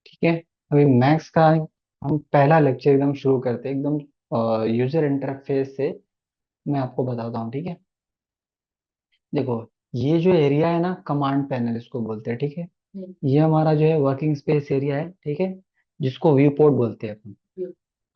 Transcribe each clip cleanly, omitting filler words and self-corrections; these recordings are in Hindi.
ठीक है। अभी मैथ्स का हम पहला लेक्चर एकदम शुरू करते हैं, एकदम यूजर इंटरफेस से। मैं आपको बताता हूँ, ठीक है। देखो, ये जो एरिया है ना, कमांड पैनल इसको बोलते हैं, ठीक है। ये हमारा जो है वर्किंग स्पेस एरिया है, ठीक है, जिसको व्यू पोर्ट बोलते हैं अपन।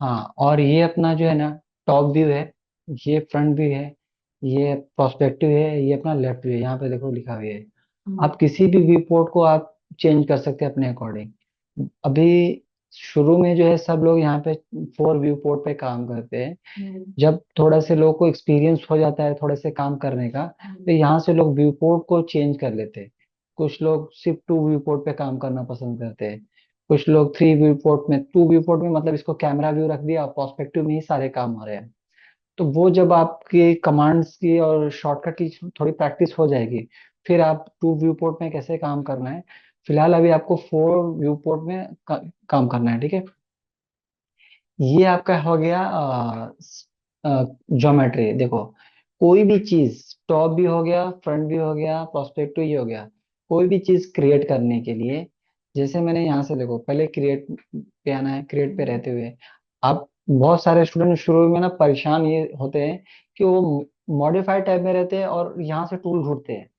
हाँ, और ये अपना जो है ना, टॉप व्यू है, ये फ्रंट व्यू है, ये प्रोस्पेक्टिव है, ये अपना लेफ्ट व्यू है। यहाँ पे देखो लिखा हुआ है। आप किसी भी व्यू पोर्ट को आप चेंज कर सकते हैं अपने अकॉर्डिंग। अभी शुरू में जो है सब लोग यहाँ पे 4 व्यू पोर्ट पे काम करते हैं। जब थोड़ा से लोगों को एक्सपीरियंस हो जाता है थोड़े से काम करने का, तो यहाँ से लोग व्यू पोर्ट को चेंज कर लेते हैं। कुछ लोग सिर्फ 2 व्यू पोर्ट पे काम करना पसंद करते हैं। कुछ लोग 3 व्यू पोर्ट में, 2 व्यू पोर्ट में मतलब इसको कैमरा व्यू रख दिया, पर्सपेक्टिव में ही सारे काम हो रहे हैं। तो वो जब आपकी कमांड्स की और शॉर्टकट की थोड़ी प्रैक्टिस हो जाएगी, फिर आप 2 व्यू पोर्ट में कैसे काम करना है। फिलहाल अभी आपको 4 व्यू पोर्ट में काम करना है, ठीक है। ये आपका हो गया ज्योमेट्री। देखो, कोई भी चीज, टॉप भी हो गया, फ्रंट भी हो गया, प्रोस्पेक्टिव ही हो गया, कोई भी चीज क्रिएट करने के लिए, जैसे मैंने यहाँ से, देखो पहले क्रिएट पे आना है। क्रिएट पे रहते हुए आप, बहुत सारे स्टूडेंट शुरू में ना परेशान ये होते हैं कि वो मॉडिफाइड टाइप में रहते हैं और यहाँ से टूल ढूंढते हैं,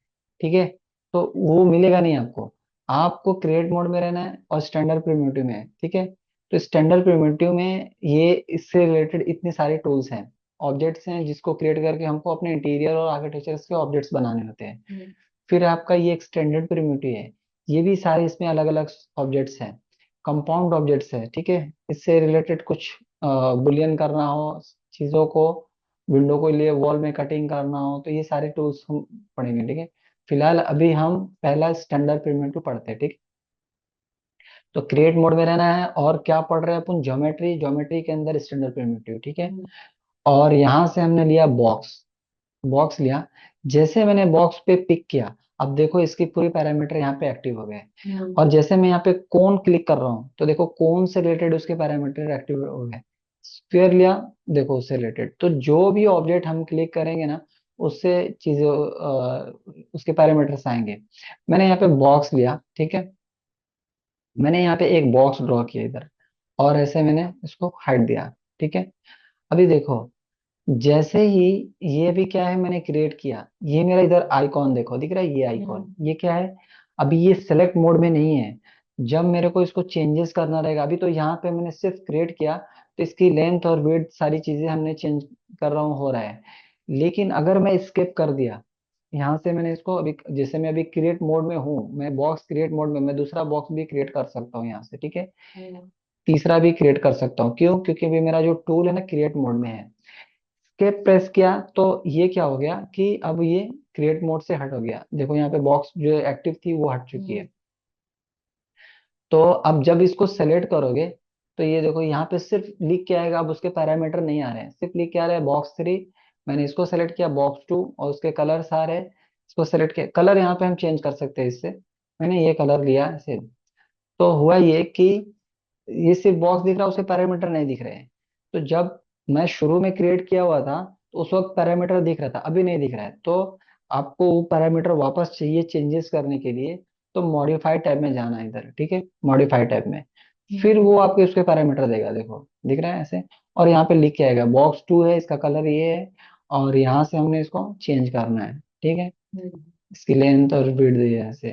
ठीक है। तो वो मिलेगा नहीं आपको। आपको क्रिएट मोड में रहना है और स्टैंडर्ड प्रिमिटिव में, ठीक है। तो स्टैंडर्ड प्रिमिटिव में ये इससे रिलेटेड इतने सारे टूल्स हैं, ऑब्जेक्ट्स हैं, जिसको क्रिएट करके हमको अपने इंटीरियर और आर्किटेक्चर के ऑब्जेक्ट्स बनाने होते हैं। फिर आपका ये एक्सटेंडेड प्रिमिटिव है। ये भी सारे इसमें अलग अलग ऑब्जेक्ट्स हैं, कंपाउंड ऑब्जेक्ट्स है, ठीक है। इससे रिलेटेड कुछ बुलियन करना हो चीजों को, विंडो को लिए वॉल में कटिंग करना हो, तो ये सारे टूल्स हम पढ़ेंगे, ठीक है। फिलहाल अभी हम पहला स्टैंडर्ड प्रिमिटिव पढ़ते हैं, ठीक। तो क्रिएट मोड में रहना है, और क्या पढ़ रहे हैं अपन, ज्योमेट्री। ज्योमेट्री के अंदर स्टैंडर्ड प्रिमिटिव, ठीक है। और यहाँ से हमने लिया बॉक्स। बॉक्स लिया, जैसे मैंने बॉक्स पे पिक किया, अब देखो इसकी पूरी पैरामीटर यहाँ पे एक्टिव हो गए। और जैसे मैं यहाँ पे कोन क्लिक कर रहा हूँ, तो देखो कोन से रिलेटेड उसके पैरामीटर एक्टिव हो गए। स्फीयर लिया, देखो उससे रिलेटेड। तो जो भी ऑब्जेक्ट हम क्लिक करेंगे ना, उससे चीजें उसके पैरामीटर्स आएंगे। मैंने यहाँ पे बॉक्स लिया, ठीक है। मैंने यहाँ पे एक बॉक्स ड्रॉ किया इधर, और ऐसे मैंने इसको हाइड दिया, ठीक है। अभी देखो, जैसे ही ये भी क्या है, मैंने क्रिएट किया, ये मेरा इधर आइकॉन देखो दिख रहा है, ये आइकॉन, ये क्या है। अभी ये सेलेक्ट मोड में नहीं है। जब मेरे को इसको चेंजेस करना रहेगा, अभी तो यहाँ पे मैंने सिर्फ क्रिएट किया, तो इसकी लेंथ और विड्थ सारी चीजें हमने चेंज कर रहा हूँ, हो रहा है। लेकिन अगर मैं स्किप कर दिया, यहाँ से मैंने इसको अभी, जैसे मैं अभी क्रिएट मोड में हूँ, मैं बॉक्स क्रिएट मोड में, मैं दूसरा बॉक्स भी क्रिएट कर सकता हूँ यहाँ से, ठीक है। तीसरा भी क्रिएट कर सकता हूँ, क्यों? क्योंकि अभी मेरा जो टूल है ना क्रिएट मोड में है। स्केप प्रेस किया तो ये क्या हो गया कि अब ये क्रिएट मोड से हट हो गया। देखो यहाँ पे बॉक्स जो एक्टिव थी वो हट चुकी है। तो अब जब इसको सेलेक्ट करोगे, तो ये देखो यहाँ पे सिर्फ लिख के आएगा, अब उसके पैरामीटर नहीं आ रहे हैं, सिर्फ लिख के आ रहा है बॉक्स 3। मैंने इसको सेलेक्ट किया, बॉक्स 2, और उसके कलर्स आ रहे हैं। इसको सेलेक्ट किया, कलर यहाँ पे हम चेंज कर सकते हैं इससे। मैंने ये कलर लिया ऐसे। तो हुआ ये कि ये सिर्फ बॉक्स दिख रहा है, उसके पैरामीटर नहीं दिख रहे हैं। तो जब मैं शुरू में क्रिएट किया हुआ था, तो उस वक्त पैरामीटर दिख रहा था, अभी नहीं दिख रहा है। तो आपको वो पैरामीटर वापस चाहिए चेंजेस करने के लिए, तो मॉडिफाई टैब में जाना है इधर, ठीक है। मॉडिफाई टैब में फिर वो आपके उसके पैरामीटर देगा, देखो दिख रहा है ऐसे। और यहाँ पे लिख के आएगा बॉक्स 2 है, इसका कलर ये है, और यहाँ से हमने इसको चेंज करना है, ठीक है। इसकी लेंथ और विड्थ ये है ऐसे।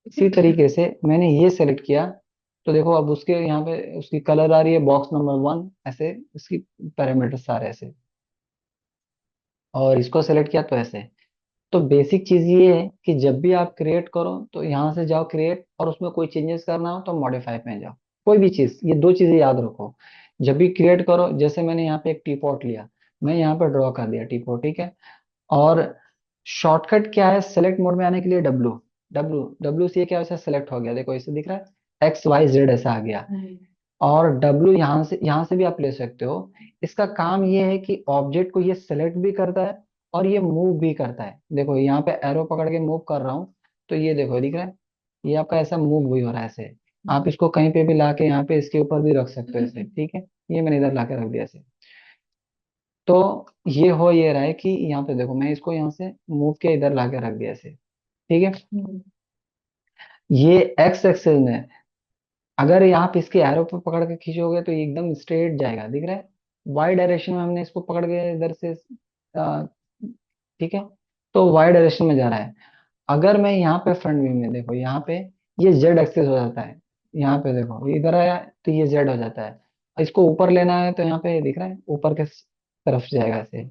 इसी तरीके से मैंने ये सेलेक्ट किया, तो देखो अब उसके यहाँ पे उसकी कलर आ रही है बॉक्स नंबर 1 ऐसे, इसकी पैरामीटर सारे ऐसे। और इसको सेलेक्ट किया तो ऐसे। तो बेसिक चीज ये है कि जब भी आप क्रिएट करो, तो यहाँ से जाओ क्रिएट, और उसमें कोई चेंजेस करना हो तो मॉडिफाई में जाओ। कोई भी चीज, ये 2 चीजें याद रखो। जब भी क्रिएट करो, जैसे मैंने यहाँ पे एक टी पॉट लिया, मैं यहाँ पे ड्रॉ कर दिया टी पॉट, ठीक है। और शॉर्टकट क्या है सेलेक्ट मोड में आने के लिए, डब्लू। डब्लू डब्लू से ये क्या वैसे सेलेक्ट हो गया, देखो इसे दिख रहा है, XYZ ऐसा आ गया। और डब्लू यहाँ से भी आप ले सकते हो। इसका काम ये है कि ऑब्जेक्ट को ये सेलेक्ट भी करता है, और ये मूव भी करता है। देखो यहाँ पे एरो पकड़ के मूव कर रहा हूँ, तो ये देखो दिख रहा है, ये आपका ऐसा मूव भी हो रहा है ऐसे। आप इसको कहीं पे भी लाके यहाँ पे इसके ऊपर भी रख सकते हो ऐसे, ठीक है। ये मैंने इधर लाके रख दिया ऐसे। तो ये हो ये रहा है कि यहाँ पे देखो मैं इसको यहाँ से मूव के इधर लाके रख दिया ऐसे, ठीक है। ये एक्स एक्सेस में अगर यहाँ पे इसके एरो पे पकड़ के खींचोगे तो ये एकदम स्ट्रेट जाएगा, दिख रहा है। वाई डायरेक्शन में हमने इसको पकड़ के इधर से अ, ठीक है, तो वाई डायरेक्शन में जा रहा है। अगर मैं यहाँ पे फ्रंट व्यू में देखो, यहाँ पे ये जेड एक्सेस हो जाता है। यहाँ पे देखो ये इधर आया तो ये जेड हो जाता है। इसको ऊपर लेना है तो यहाँ पे दिख रहा है ऊपर के तरफ जाएगा ऐसे।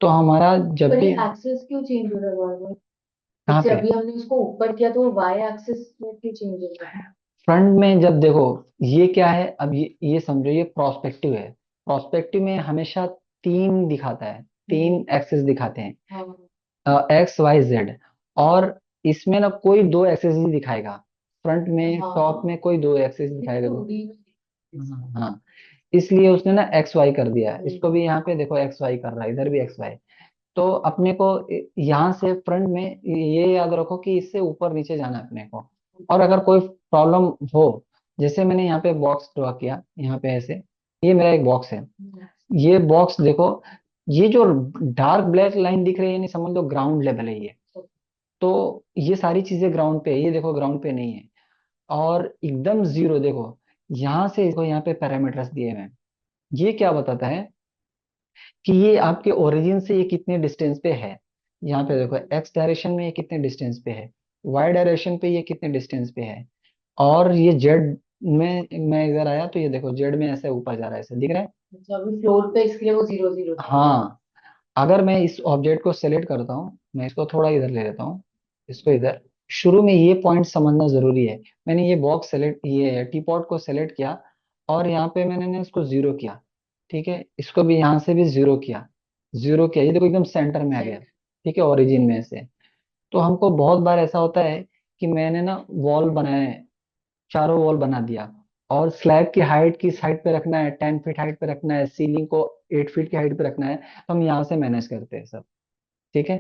तो हमारा जब पर भी ये एक्सेस क्यों चेंज हो रहा है बार बार? कहाँ जैसे पे अभी हमने उसको ऊपर किया तो वो वाई एक्सेस में क्यों चेंज हो रहा है? फ्रंट में जब देखो, ये क्या है, अब ये समझो ये प्रोस्पेक्टिव है। प्रोस्पेक्टिव में हमेशा तीन दिखाता है, तीन एक्सेस दिखाते हाँ। हैं, एक्स वाई जेड। और इसमें ना कोई दो एक्सेस ही दिखाएगा, फ्रंट में टॉप हाँ, में कोई दो एक्सेस ये दिखाएगा टू दो। डी में। हाँ हाँ। इसलिए उसने ना एक्स वाई कर दिया है, इसको हम्म। भी यहाँ पे देखो एक्स वाई कर रहा है, इधर भी एक्स वाई। तो अपने को यहाँ से फ्रंट में ये याद रखो कि इससे ऊपर नीचे जाना है अपने को। और अगर कोई प्रॉब्लम हो, जैसे मैंने यहाँ पे बॉक्स ड्रॉ किया यहाँ पे ऐसे, ये मेरा एक बॉक्स है। ये बॉक्स देखो, ये जो डार्क ब्लैक लाइन दिख रही है, नहीं समझ लो ग्राउंड लेवल है ये। तो ये सारी चीजें ग्राउंड पे है, ये देखो ग्राउंड पे नहीं है। और एकदम जीरो देखो, यहाँ से इसको यहाँ पे पैरामीटर्स दिए हुए हैं। ये क्या बताता है कि ये आपके ओरिजिन से ये कितने डिस्टेंस पे है। यहाँ पे देखो एक्स डायरेक्शन में ये कितने डिस्टेंस पे है, वाई डायरेक्शन पे ये कितने डिस्टेंस पे है। और ये जेड में मैं इधर आया तो ये देखो जेड में ऐसे ऊपर जा रहा है, ऐसे दिख रहा है। अच्छा, अभी फ्लोर पे इसके लिए वो 0 0 था। हाँ, अगर मैं इस ऑब्जेक्ट को सेलेक्ट करता हूँ, मैं इसको थोड़ा इधर ले लेता हूँ, इसको इधर। शुरू में ये पॉइंट समझना जरूरी है। मैंने ये बॉक्स सेलेक्ट, ये टी पॉट को सेलेक्ट किया, और यहाँ पे मैंने ना इसको जीरो किया, ठीक है। इसको भी यहाँ से भी जीरो किया, जीरो किया, ये देखो एकदम सेंटर में आ गया, सेंटर। ठीक है, ओरिजिन में से। तो हमको बहुत बार ऐसा होता है कि मैंने ना वॉल बनाए, चारों वॉल बना दिया, और स्लैब की हाइट किस हाइट पे रखना है, 10 फीट हाइट पे रखना है, सीलिंग को 8 फीट की हाइट पे रखना है, तो हम यहाँ से मैनेज करते हैं सब, ठीक है।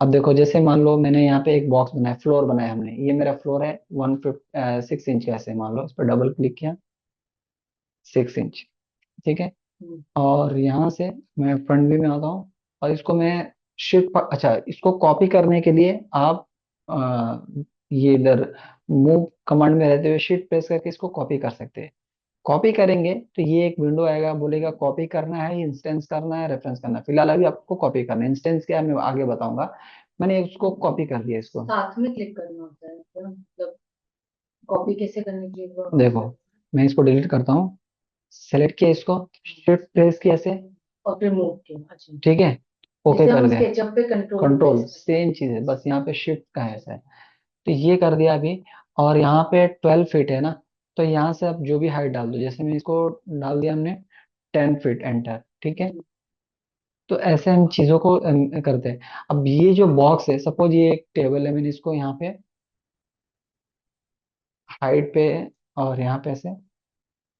अब देखो जैसे मान लो मैंने यहाँ पे एक बॉक्स बनाया, फ्लोर बनाया हमने, ये मेरा फ्लोर है 1 6 इंच का, ऐसे मान लो, इस पर डबल क्लिक किया, 6 इंच, ठीक है। हम्म। और यहाँ से मैं फ्रंट व्यू में आता हूँ, और इसको मैं शिफ्ट, अच्छा इसको कॉपी करने के लिए आप ये इधर मूव कमांड में रहते हुए शिफ्ट प्रेस करके इसको कॉपी कर सकते हैं। कॉपी करेंगे तो ये एक विंडो आएगा, बोलेगा कॉपी करना है, इंस्टेंस करना है, रेफरेंस करना है। फिलहाल अभी आपको कॉपी करना है, इंस्टेंस क्या है मैं आगे बताऊंगा। मैंने उसको कॉपी कर दिया इसको। साथ में क्लिक करना होता है क्या? मतलब कॉपी कैसे करने के लिए एक बार और देखो बता मैं इसको डिलीट करता हूँ, सेलेक्ट किया इसको, शिफ्ट प्रेस किया ऐसे, और फिर मूव किया, अच्छा। ठीक है, ओके जैसे कर हम दिया। स्केचअप पे कंट्रोल कंट्रोल प्रेस करते सेम चीज है, बस यहाँ पे शिफ्ट का है ऐसा है। तो ये कर दिया अभी। और यहाँ पे 12 फीट है ना, तो यहाँ से आप जो भी हाइट डाल दो, जैसे मैं इसको डाल दिया हमने 10 फीट, एंटर, ठीक है। हैं। तो ऐसे हम चीजों को करते हैं। अब ये जो बॉक्स है, सपोज ये एक टेबल है, मैंने इसको यहाँ पे हाइट पे और यहाँ पे ऐसे,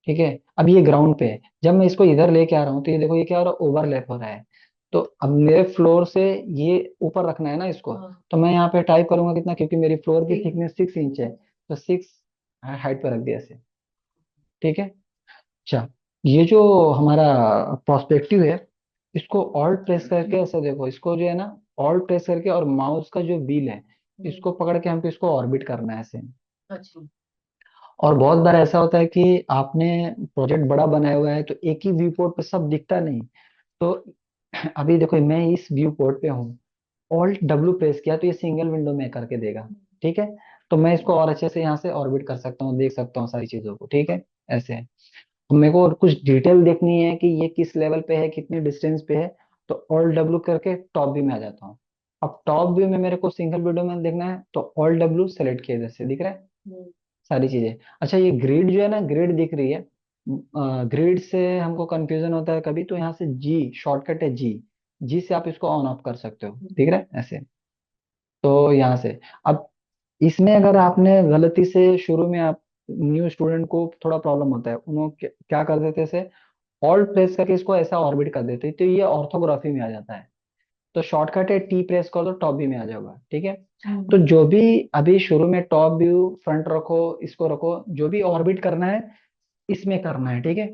ठीक है। अब ये ग्राउंड पे है, जब मैं इसको इधर लेके आ रहा हूँ तो ये देखो ये क्या हो रहा है, ओवरलैप हो रहा है। तो अब मेरे फ्लोर से ये ऊपर रखना है ना इसको, हाँ। तो मैं यहाँ पे टाइप करूंगा कितना, क्योंकि मेरी फ्लोर की ठीक। थिकनेस 6 इंच है, तो 6 हाइट पे रख दिया ऐसे, ठीक है। अच्छा, ये जो हमारा प्रोस्पेक्टिव है, इसको ऑल्ट प्रेस करके ऐसे देखो, इसको जो है ना ऑल्ट प्रेस करके, और माउस का जो व्हील है हम्म। इसको पकड़ के हमको इसको ऑर्बिट करना है ऐसे। अच्छा। और बहुत बार ऐसा होता है कि आपने प्रोजेक्ट बड़ा बनाया हुआ है तो एक ही व्यू पोर्ट पे सब दिखता नहीं। तो अभी देखो मैं इस व्यू पोर्ट पे हूँ, ऑल्ट डब्ल्यू प्रेस किया तो ये सिंगल विंडो में करके देगा, ठीक है। तो मैं इसको और अच्छे से यहाँ से ऑर्बिट कर सकता हूँ, देख सकता हूँ सारी चीजों को, ठीक है, ऐसे है। अब मेरे को और कुछ डिटेल देखनी है कि ये किस लेवल पे है, कितने डिस्टेंस पे है, तो ऑल्ट डब्ल्यू करके टॉप व्यू में आ जाता हूँ। अब टॉप व्यू में मेरे को सिंगल विंडो में देखना है तो ऑल्ट डब्ल्यू सेलेक्ट किया, इधर से दिख रहा है हम्म। सारी चीजें। अच्छा ये ग्रिड जो है ना, ग्रिड दिख रही है, ग्रिड से हमको कंफ्यूजन होता है कभी, तो यहाँ से जी शॉर्टकट है, जी, जी से आप इसको ऑन ऑफ कर सकते हो, दिख रहा है ऐसे। तो यहाँ से, अब इसमें अगर आपने गलती से शुरू में, आप न्यू स्टूडेंट को थोड़ा प्रॉब्लम होता है, उन्होंने क्या कर देते हैं, ऑल्ट प्रेस करके इसको ऐसा ऑर्बिट कर देते हैं, तो ये ऑर्थोग्राफी में आ जाता है। तो शॉर्टकट है टी प्रेस कर दो, टॉप व्यू में आ जाएगा, ठीक है। तो जो भी अभी शुरू में टॉप व्यू फ्रंट रखो, इसको रखो, जो भी ऑर्बिट करना है इसमें करना है, ठीक है,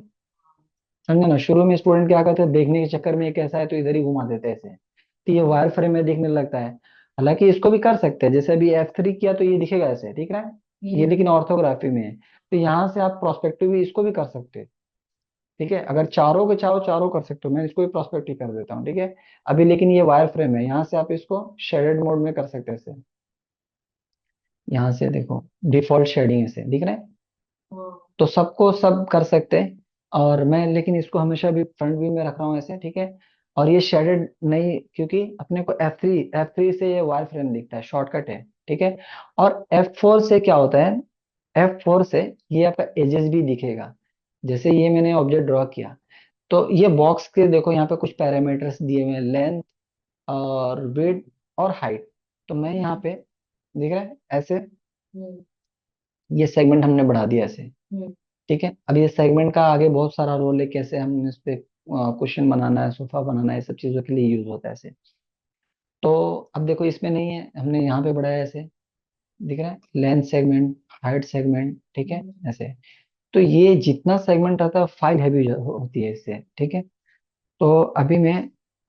समझे ना, शुरू में स्टूडेंट क्या करते हैं, देखने के चक्कर में ये कैसा है तो इधर ही घुमा देते हैं ऐसे, तो ये वायर फ्रेम में दिखने लगता है। हालांकि इसको भी कर सकते हैं, जैसे अभी F3 किया तो ये दिखेगा ऐसे, ठीक है। ये हम्म। लेकिन ऑर्थोग्राफी में है, तो यहाँ से आप प्रोस्पेक्टिव भी इसको भी कर सकते हैं। ठीक है, अगर चारों के चारों चारों कर सकते हो, मैं इसको भी प्रोस्पेक्टिव कर देता हूँ, ठीक है। अभी लेकिन ये वायर फ्रेम है, यहाँ से आप इसको शेडेड मोड में कर सकते हैं ऐसे। यहाँ से देखो, डिफॉल्ट शेडिंग ऐसे दिख रहा है। हाँ। तो सबको सब कर सकते हैं। और मैं लेकिन इसको हमेशा भी फ्रंट व्यू में रख रहा हूँ ऐसे, ठीक है। और ये शेडेड नहीं, क्योंकि अपने को F3 से ये वायर फ्रेम दिखता है, शॉर्टकट है, ठीक है। और F4 से क्या होता है, F4 से ये आपका एजेस भी दिखेगा। जैसे ये मैंने ऑब्जेक्ट ड्रॉ किया, तो ये बॉक्स के देखो यहाँ पे कुछ पैरामीटर्स दिए हुए हैं, लेंथ और विड्थ और हाइट। तो मैं यहाँ पे, दिख रहा है ऐसे, हम्म। ये सेगमेंट हमने बढ़ा दिया ऐसे। हम्म। ठीक है, अब ये सेगमेंट का आगे बहुत सारा रोल है, कैसे हम इस पे क्वेश्चन बनाना है, सोफा बनाना है, ये सब चीजों के लिए यूज होता है ऐसे। तो अब देखो इसमें नहीं है, हमने यहाँ पे बढ़ाया ऐसे, दिख रहा है, लेंथ सेगमेंट, हाइट सेगमेंट, ठीक है, हम्म। ऐसे। तो ये जितना सेगमेंट आता है फाइल हैवी होती है इससे, ठीक है। तो अभी मैं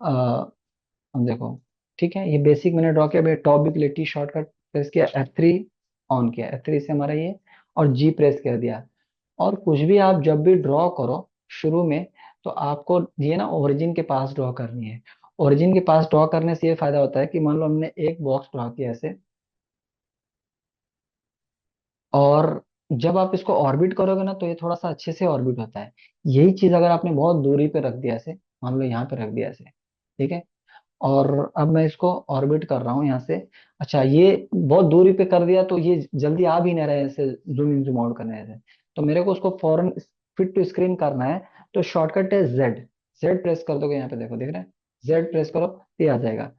अब देखो, ठीक है, ये बेसिक मैंने ड्रॉ किया। टॉप भी क्लिक शॉर्टकट प्रेस किया, F3 ऑन किया, F3 से हमारा ये, और G प्रेस कर दिया। और कुछ भी आप जब भी ड्रॉ करो शुरू में, तो आपको ये ना ओरिजिन के पास ड्रॉ करनी है। ओरिजिन के पास ड्रॉ करने से ये फायदा होता है कि मान लो हमने एक बॉक्स ड्रॉ किया ऐसे, और जब आप इसको ऑर्बिट करोगे ना, तो ये थोड़ा सा अच्छे से ऑर्बिट होता है। यही चीज अगर आपने बहुत दूरी पे रख दिया ऐसे, मान लो यहाँ पे रख दिया ऐसे, ठीक है। और अब मैं इसको ऑर्बिट कर रहा हूँ यहाँ से। अच्छा, ये बहुत दूरी पे कर दिया तो ये जल्दी आ भी नहीं रहा है ऐसे, जूम इन जूम आउट करने से। तो मेरे को उसको फौरन फिट टू स्क्रीन करना है। तो शॉर्टकट है जेड, जेड प्रेस कर दोगे, यहाँ पे देखो, दिख रहा है, जेड प्रेस करो तो ये आ जाएगा।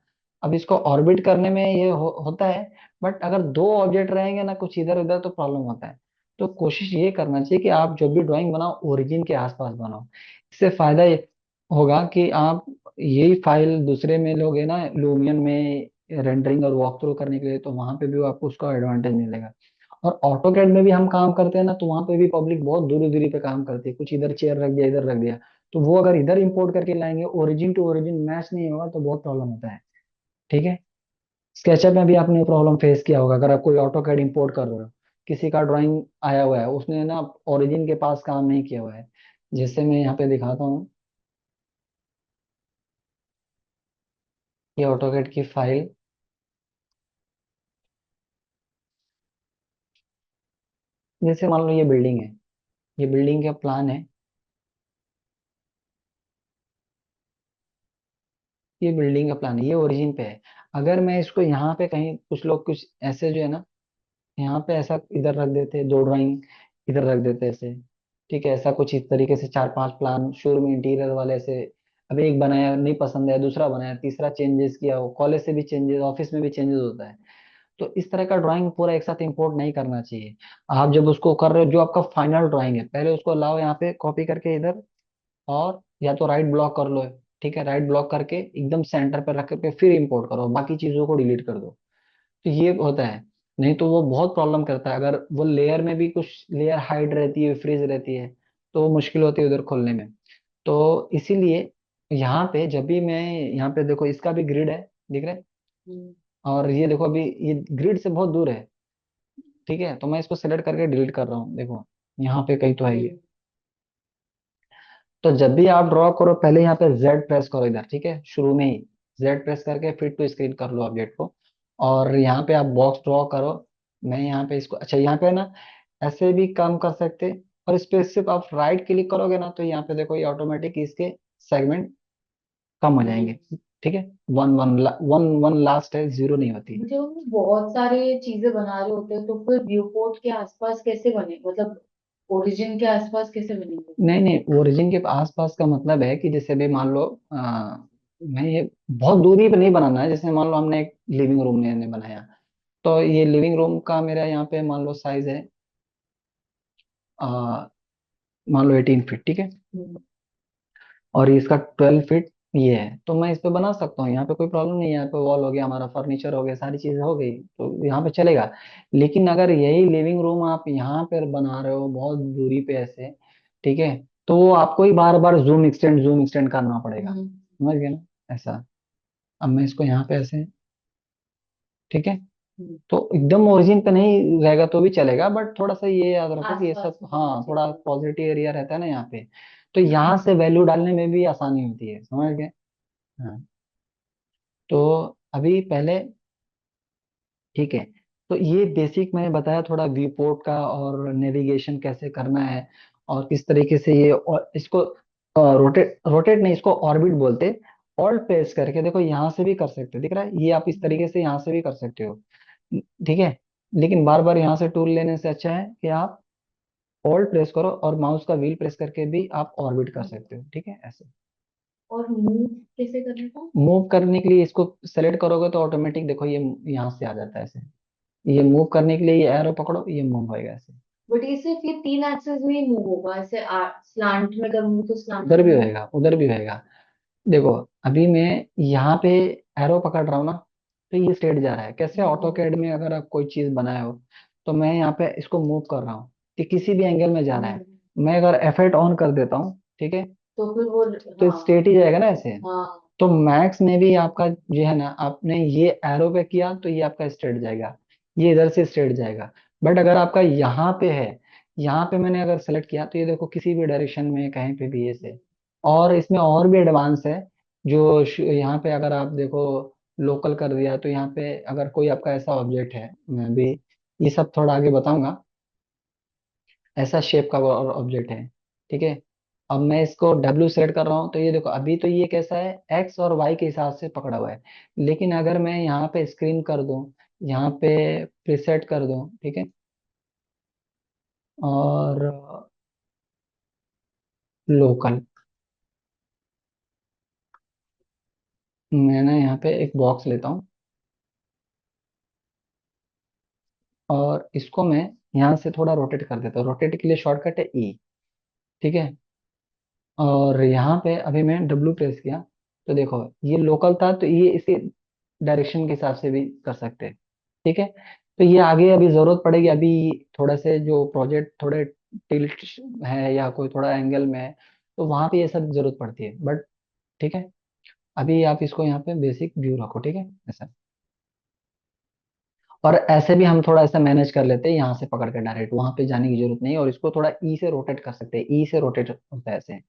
अब इसको ऑर्बिट करने में ये होता है। बट अगर दो ऑब्जेक्ट रहेंगे ना कुछ इधर उधर, तो प्रॉब्लम होता है। तो कोशिश ये करना चाहिए कि आप जब भी ड्राइंग बनाओ ओरिजिन के आसपास बनाओ। इससे फायदा ये होगा कि आप यही फाइल दूसरे में लोगे ना, लूमियन में रेंडरिंग और वॉक थ्रू करने के लिए, तो वहां पे भी आपको उसका एडवांटेज मिलेगा। और ऑटोकैड में भी हम काम करते हैं ना, तो वहां पे भी पब्लिक बहुत दूरी दूरी पे काम करती है, कुछ इधर चेयर रख दिया, इधर रख दिया। तो वो अगर इधर इंपोर्ट करके लाएंगे, ओरिजिन टू ओरिजिन मैच नहीं होगा, तो बहुत प्रॉब्लम होता है, ठीक है। स्केचअप में भी आपने प्रॉब्लम फेस किया होगा, अगर आप कोई ऑटोकैड इंपोर्ट कर रहे हो, किसी का ड्राइंग आया हुआ है, उसने ना ओरिजिन के पास काम नहीं किया हुआ है। जैसे मैं यहाँ पे दिखाता हूँ, ये ऑटोकैड की फाइल, जैसे मान लो ये बिल्डिंग है, ये बिल्डिंग का प्लान है, ये बिल्डिंग का प्लान है, ये ओरिजिन पे है। अगर मैं इसको यहाँ पे कहीं, कुछ लोग कुछ ऐसे जो है ना, यहाँ पे ऐसा इधर रख देते हैं, दो ड्राइंग इधर रख देते हैं ऐसे, ठीक है, ऐसा कुछ इस तरीके से चार पांच प्लान शुरू में इंटीरियर वाले से। अब एक बनाया नहीं पसंद है, दूसरा बनाया, तीसरा चेंजेस किया, हो कॉलेज से भी चेंजेस, ऑफिस में भी चेंजेस होता है। तो इस तरह का ड्राइंग पूरा एक साथ इंपोर्ट नहीं करना चाहिए। आप जब उसको कर रहे हो, जो आपका फाइनल ड्राइंग है, पहले उसको लाओ यहाँ पे कॉपी करके इधर, और या तो राइट ब्लॉक कर लो, ठीक है, राइट ब्लॉक करके एकदम सेंटर पर रख करके फिर इंपोर्ट करो, बाकी चीजों को डिलीट कर दो। तो ये होता है। नहीं तो वो बहुत प्रॉब्लम करता है, अगर वो लेयर में भी कुछ लेयर हाइड रहती है, फ्रीज रहती है, तो वो मुश्किल होती है उधर खोलने में। तो इसीलिए यहाँ पे जब भी मैं, यहाँ पे देखो इसका भी ग्रिड है, दिख रहा है। हम्म। और ये देखो अभी ये ग्रिड से बहुत दूर है, ठीक है। तो मैं इसको सेलेक्ट करके डिलीट कर रहा हूँ, देखो यहाँ पे कहीं तो है ये। हम्म। तो जब भी आप ड्रॉ करो, पहले यहाँ पे जेड प्रेस करो इधर, ठीक है, शुरू में ही जेड प्रेस करके फिट टू स्क्रीन कर लो ऑब्जेक्ट को। और यहाँ पे आप बॉक्स ड्रॉ करो। मैं यहाँ पे इसको, अच्छा यहाँ पे ना ऐसे भी काम कर सकते। और इस पे सिर्फ आप राइट क्लिक करोगे ना, तो यहाँ पे देखो ये ऑटोमेटिक इसके सेगमेंट कम हो हम्म। जाएंगे, ठीक है। One one one one last है, जीरो नहीं होती। जब हम बहुत सारे चीजें बना रहे होते हैं तो फिर व्यू पोर्ट के आसपास कैसे बने, मतलब ओरिजिन के आसपास कैसे बनेंगे? नहीं नहीं, ओरिजिन के आसपास का मतलब है कि जैसे भी मान लो मैं ये बहुत दूरी पे नहीं बनाना है। जैसे मान लो हमने एक लिविंग रूम ने बनाया, तो ये लिविंग रूम का मेरा यहाँ पे मान लो साइज है, आ, मान लो 18 फीट, ठीक है। हम्म। और इसका 12 फीट ये है, तो मैं इस पे बना सकता हूँ, यहाँ पे कोई प्रॉब्लम नहीं है। यहाँ पे वॉल हो गया, हमारा फर्नीचर हो गया, सारी चीजें हो गई, तो यहाँ पे चलेगा। लेकिन अगर यही लिविंग रूम आप यहाँ पे बना रहे हो बहुत दूरी पे ऐसे, ठीक है, तो वो आपको ही बार बार जूम एक्सटेंड करना पड़ेगा। हम्म। समझ गए ना? ऐसा। अब मैं इसको यहाँ पे ऐसे, ठीक है, हम्म। तो एकदम ओरिजिन पे नहीं रहेगा तो भी चलेगा, बट थोड़ा सा ये याद रखो कि आस ये पास सब में होना हाँ थोड़ा चाहिए। पॉजिटिव एरिया रहता है ना यहाँ पे, तो यहाँ से वैल्यू डालने में भी आसानी होती है। समझ गए? हाँ। तो अभी पहले, ठीक है, तो ये बेसिक मैंने बताया थोड़ा व्यू पोर्ट का, और नेविगेशन कैसे करना है, और किस तरीके से ये, और इसको रोटेट रोटेट नहीं, इसको ऑर्बिट बोलते। ऑल्ट प्रेस करके देखो, यहाँ से भी कर सकते हो, दिख रहा है? ये आप इस तरीके से यहाँ से भी कर सकते हो, ठीक है। लेकिन बार बार यहाँ से टूल लेने से अच्छा है कि आप ऑल्ट प्रेस करो, और माउस का व्हील प्रेस करके भी आप ऑर्बिट कर सकते हो, ठीक है, ऐसे। और मूव कैसे करने का? मूव करने के लिए इसको सेलेक्ट करोगे तो ऑटोमेटिक देखो ये यहाँ से आ जाता है ऐसे। ये मूव करने के लिए ये एरो पकड़ो, ये मूव होएगा ऐसे। बट ये सिर्फ ये तीन एक्सेस में ही मूव होगा, ऐसे स्लांट में करूंगी तो स्लांट उधर में भी मूव? होएगा, उधर भी होएगा। देखो, अभी मैं यहाँ पे एरो पकड़ रहा हूँ ना, तो ये स्ट्रेट जा रहा है। कैसे? ऑटो हम्म। कैड में अगर आप कोई चीज बनाए हो, तो मैं यहाँ पे इसको मूव कर रहा हूँ, कि किसी भी एंगल में जा रहा है। हम्म। मैं अगर F8 ऑन कर देता हूँ, ठीक है, तो फिर वो, तो हाँ। स्ट्रेट ही जाएगा ना ऐसे। हाँ। तो मैक्स में भी आपका जो है ना, आपने ये एरो पे किया तो ये आपका स्ट्रेट जाएगा, ये इधर से स्ट्रेट जाएगा। बट अगर आपका यहाँ पे है, यहाँ पे मैंने अगर सेलेक्ट किया, तो ये देखो किसी भी डायरेक्शन में कहीं पे भी ऐसे। और इसमें और भी एडवांस है, जो यहाँ पे अगर आप देखो, लोकल कर दिया, तो यहाँ पे अगर कोई आपका ऐसा ऑब्जेक्ट है, मैं भी ये सब थोड़ा आगे बताऊंगा, ऐसा शेप का ऑब्जेक्ट है, ठीक है। अब मैं इसको W सेलेक्ट कर रहा हूँ, तो ये देखो अभी तो ये कैसा है, एक्स और वाई के हिसाब से पकड़ा हुआ है। लेकिन अगर मैं यहाँ पे स्क्रीन कर दूं, यहाँ पे प्रीसेट कर दूं, ठीक है, और लोकल, मैं ना यहाँ पे एक बॉक्स लेता हूँ, और इसको मैं यहाँ से थोड़ा रोटेट कर देता हूँ। रोटेट के लिए शॉर्टकट है ई, ठीक है। और यहाँ पे अभी मैं W प्रेस किया, तो देखो ये लोकल था, तो ये इसी डायरेक्शन के हिसाब से भी कर सकते हैं, ठीक है। तो ये आगे अभी जरूरत पड़ेगी, अभी थोड़ा से जो प्रोजेक्ट थोड़े टिल्ट है या कोई थोड़ा एंगल में है, तो वहां पे ये सब जरूरत पड़ती है, बट ठीक है। अभी आप इसको यहाँ पे बेसिक व्यू रखो, ठीक है, ऐसा। और ऐसे भी हम थोड़ा ऐसा मैनेज कर लेते हैं, यहाँ से पकड़ के डायरेक्ट वहां पे जाने की जरूरत नहीं है, और इसको थोड़ा ई से रोटेट कर सकते हैं, ई से रोटेट होता है ऐसे,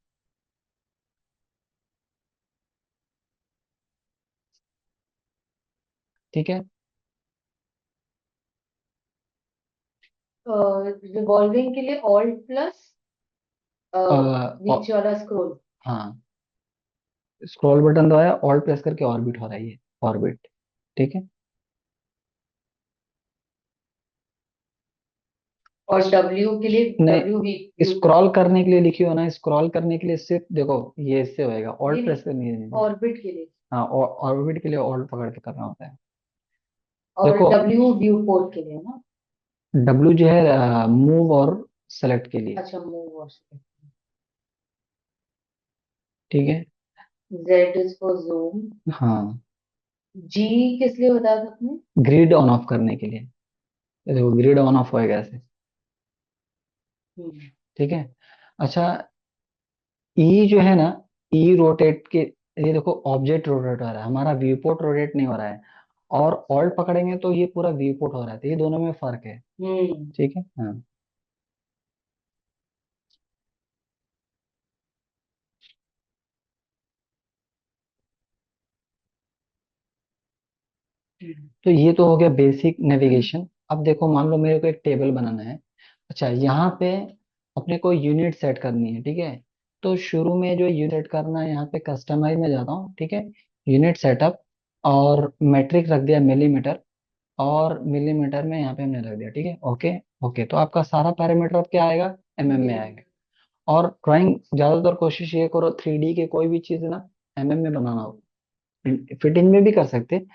ठीक है। रिवॉल्विंग के लिए ऑल्ट प्लस अ, बीच वाला स्क्रॉल। हाँ, स्क्रॉल बटन दबाया, ऑल्ट प्रेस करके ऑर्बिट हो रहा है ये, ऑर्बिट, ठीक है। और डब्ल्यू के लिए डब्ल्यू वी नहीं, व्यू स्क्रॉल पोर्ट। करने के लिए लिखी हो ना, स्क्रॉल करने के लिए सिर्फ देखो ये इससे होएगा, नहीं ऑल्ट नहीं, प्रेस करनी है। ऑर्बिट के लिए। हाँ, ऑर्बिट के लिए ऑल्ट पकड़ के करना होता है। और देखो, डब्ल्यू व्यू पोर्ट के लिए ना? W जो है मूव और सेलेक्ट के लिए, अच्छा, मूव और ठीक है। Z is for zoom. हाँ, जी किस लिए बताया था आपने? ग्रिड ऑन ऑफ करने के लिए। देखो ग्रिड ऑन ऑफ होएगा ऐसे, हम्म। ठीक है। अच्छा, ई जो है ना, ई रोटेट के, ये देखो ऑब्जेक्ट रोटेट हो रहा है, हमारा व्यू पोर्ट रोटेट नहीं हो रहा है। और ऑल्ट पकड़ेंगे तो ये पूरा व्यू पोर्ट हो रहा है, तो ये दोनों में फर्क है, हम्म। ठीक है। हाँ, तो ये तो हो गया बेसिक नेविगेशन। अब देखो, मान लो मेरे को एक टेबल बनाना है। अच्छा, यहाँ पे अपने को यूनिट सेट करनी है, ठीक है। तो शुरू में जो यूनिट सेट करना है, यहाँ पे कस्टमाइज में जाता हूँ, ठीक है। यूनिट सेटअप, और मेट्रिक रख दिया मिलीमीटर, और मिलीमीटर में यहाँ पे हमने रख दिया, ठीक है, ओके। ओके, तो आपका सारा पैरामीटर अब क्या आएगा? में मिली। आएगा। और ड्राइंग ज्यादातर कोशिश ये करो, 3D के कोई भी चीज ना में बनाना हो। फिटिंग में भी कर सकते,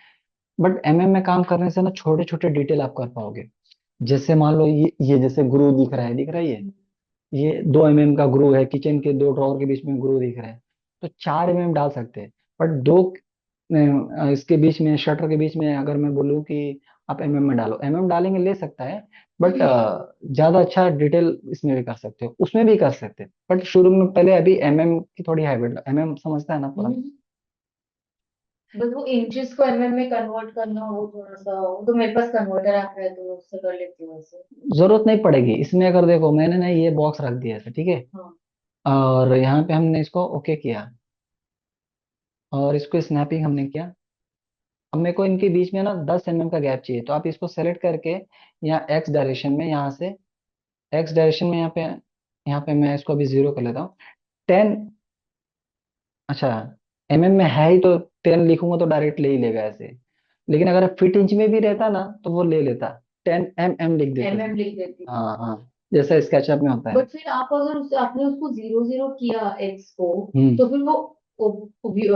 बट में काम करने से ना छोटे छोटे डिटेल आप कर पाओगे। जैसे मान लो ये जैसे ग्रू दिख रहा है, दिख रहा है ये 2 का ग्रू है, किचन के 2 ड्रॉर के बीच में ग्रू दिख रहा है, तो 4 डाल सकते हैं। बट दो इसके बीच में, शटर के बीच में अगर मैं बोलूँ कि आप एमएम में डालो, एमएम डालेंगे ले सकता है, बट ज्यादा अच्छा डिटेल इसमें भी कर सकते हो, उसमें भी कर सकते हैं, बट शुरू में पहले अभी एमएम की थोड़ी हैबिट, एमएम समझता है ना पूरा। हम्म। बस वो इंचेस को एमएम में कन्वर्ट करना, वो थोड़ा सा, वो तो मेरे पास कन्वर्टर ऐप है तो उससे कर लेती हूँ वैसे। जरूरत नहीं पड़ेगी इसमें, अगर देखो मैंने ना ये बॉक्स रख दिया था, ठीक है, हाँ। और यहाँ पे हमने इसको ओके किया, और इसको स्नैपिंग हमने किया। अब मेरे को इनके बीच में ना 10 mm का गैप चाहिए, तो आप इसको सेलेक्ट करके यहाँ एक्स डायरेक्शन में, यहाँ से एक्स डायरेक्शन में, यहाँ पे मैं इसको अभी 0 कर लेता हूँ। 10, अच्छा, एमएम में है ही तो 10 लिखूंगा तो डायरेक्ट ले ही लेगा ऐसे, लेकिन अगर फीट इंच में भी रहता ना तो वो ले लेता, 10 mm लिख देते थे। एमएम लिख देती हूँ। हाँ हाँ, जैसा स्केचअप में होता है। बट फिर आप अगर आपने उसको जीरो जीरो किया एक्स को, हम्म, तो फिर वो ओरिजिन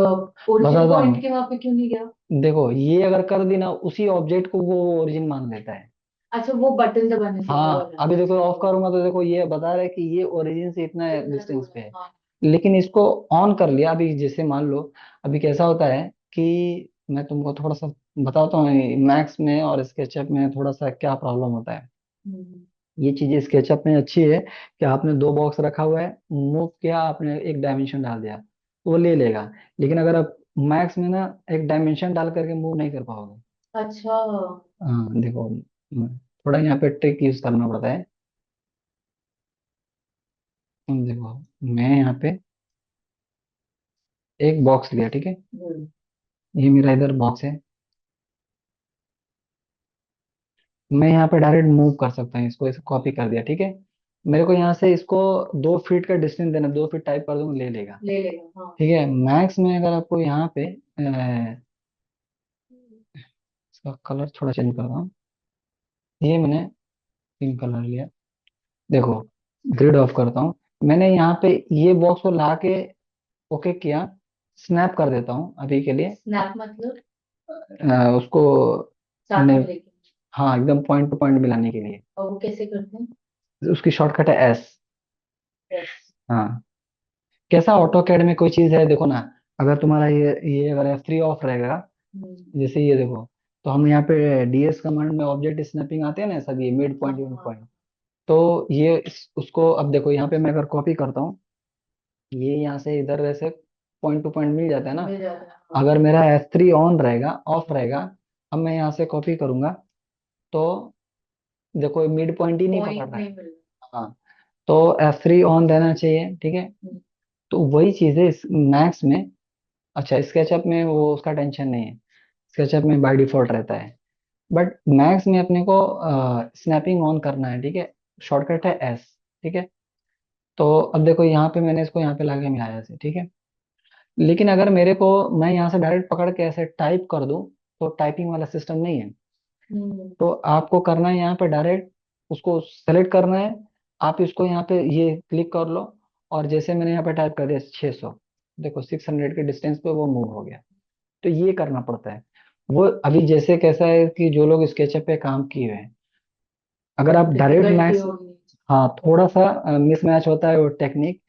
बताता पॉइंट हूँ, के वहां पे क्यों नहीं गया? देखो ये अगर कर दी ना, उसी ऑब्जेक्ट को वो ओरिजिन मान लेता है। अच्छा, वो बटन दबाने से वो हाँ, वाला। अभी देखो ऑफ अच्छा। करूंगा तो देखो ये बता रहा है कि ये ओरिजिन से इतना इतना डिस्टेंस दूर पे है, है, हाँ। लेकिन इसको ऑन कर लिया। अभी जैसे मान लो, अभी कैसा होता है कि मैं तुमको थोड़ा सा बताता हूँ, मैक्स में और स्केचअप में थोड़ा सा क्या प्रॉब्लम होता है। हम्म। ये चीजें स्केचअप में अच्छी है कि आपने दो बॉक्स रखा हुआ है, मूव किया आपने, एक डायमेंशन डाल दिया तो वो ले लेगा, लेकिन अगर आप मैक्स में ना एक डायमेंशन डाल करके मूव नहीं कर पाओगे। अच्छा। हाँ देखो, थोड़ा यहाँ पे ट्रिक यूज करना पड़ता है। देखो मैं यहाँ पे एक बॉक्स लिया, ठीक है, हम्म। ये मेरा इधर बॉक्स है, मैं यहाँ पे डायरेक्ट मूव कर सकता हूँ इसको, इसे कॉपी कर दिया, ठीक है। मेरे को यहाँ से इसको 2 फीट का डिस्टेंस देना, 2 फीट टाइप कर दूंगा ले लेगा। ले लेगा, हाँ। ठीक है, मैक्स में अगर आपको यहाँ पे इसका कलर थोड़ा चेंज कर रहा हूँ, ये मैंने पिंक कलर लिया। देखो ग्रिड ऑफ करता हूँ, मैंने यहाँ पे ये बॉक्स को ला के ओके किया, स्नैप कर देता हूँ अभी के लिए। स्नैप मतलब? उसको साथ ने, में लेके? हाँ एकदम पॉइंट टू पॉइंट मिलाने के लिए, और वो कैसे करते हैं? उसकी शॉर्टकट है एस। यस। हाँ, कैसा ऑटो कैड में कोई चीज है देखो ना, अगर तुम्हारा ये अगर F3 ऑफ रहेगा, हम्म। जैसे ये देखो, तो हम यहाँ पे डीएस कमांड में ऑब्जेक्ट स्नैपिंग आते हैं ना सब, ये मिड हाँ पॉइंट एंड हाँ। पॉइंट, तो ये उसको अब देखो यहाँ पे मैं अगर कॉपी करता हूँ, ये यहाँ से इधर वैसे पॉइंट टू पॉइंट मिल जाता है ना। मिल जाता है, हाँ। अगर मेरा F3 ऑन रहेगा, ऑफ रहेगा, अब मैं यहाँ से कॉपी करूंगा तो देखो मिड पॉइंट ही नहीं पकड़ पॉइंट रहा है। नहीं मिल हाँ, तो F3 ऑन रहना चाहिए, ठीक है। रहा। तो वही चीज है मैक्स में। अच्छा, स्केचअप में वो उसका टेंशन नहीं है, स्केचअप में बाय डिफॉल्ट रहता है, बट मैक्स में अपने को स्नैपिंग ऑन करना है, ठीक है। शॉर्टकट है एस, ठीक है। तो अब देखो यहाँ पे मैंने इसको यहाँ पे लाके मिलाया से, ठीक है, लेकिन अगर मेरे को, मैं यहाँ से डायरेक्ट पकड़ के ऐसे टाइप कर दूं तो टाइपिंग वाला सिस्टम नहीं है। हम्म। तो आपको करना है यहाँ पे डायरेक्ट उसको सेलेक्ट करना है, आप इसको यहाँ पे ये क्लिक कर लो, और जैसे मैंने यहाँ पे टाइप कर दिया 600, देखो 600 के डिस्टेंस पे वो मूव हो गया। तो ये करना पड़ता है। वो अभी जैसे कैसा है कि जो लोग स्केचअप पे काम किए हुए हैं, अगर आप डायरेक्ट डिफिकल्टी मैक्स, होगी। हाँ थोड़ा सा मिसमैच होता है वो टेक्निक,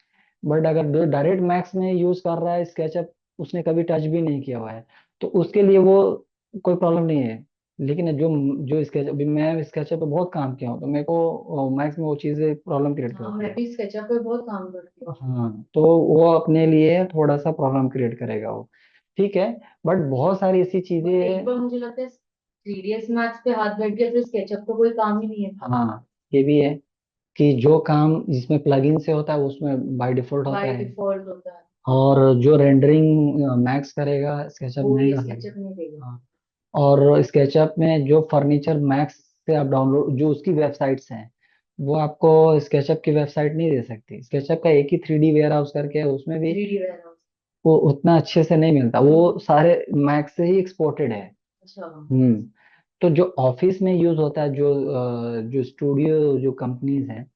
बट अगर जो डायरेक्ट मैक्स में यूज कर रहा है स्केचअप, उसने कभी टच भी नहीं किया हुआ है, तो उसके लिए वो कोई प्रॉब्लम नहीं है। लेकिन जो जो स्केच, अभी मैं स्केचअप पे बहुत काम किया हूँ तो मेरे को मैक्स में वो चीजें प्रॉब्लम क्रिएट हाँ, करती मैं है। भी स्केचअप पे बहुत काम करती हूँ। हाँ, तो वो अपने लिए थोड़ा सा प्रॉब्लम क्रिएट करेगा वो, ठीक है, बट बहुत सारी ऐसी चीजें बट एक हैं। बार मुझे लगता है 3ds मैथ्स पे हाथ बैठ गया फिर स्केचअप का कोई काम ही नहीं है फिर। हाँ, ये भी है कि जो काम जिसमें प्लगइन से होता है उसमें बाय डिफॉल्ट होता बाय है, डिफॉल्ट होता है। और जो रेंडरिंग मैक्स करेगा स्केचअप वो नहीं ये कर स्केचअप सकता। नहीं देगा। हाँ, और स्केचअप में जो फर्नीचर मैक्स से आप डाउनलोड, जो उसकी वेबसाइट्स हैं, वो आपको स्केचअप की वेबसाइट नहीं दे सकती। स्केचअप का एक ही 3D वेयर हाउस करके है, उसमें भी 3D वेयर हाउस। वो उतना अच्छे से नहीं मिलता, वो सारे मैक्स से ही एक्सपोर्टेड है। अच्छा। हम्म, तो जो ऑफिस में यूज होता है, जो स्टूडियो जो कंपनीज हैं,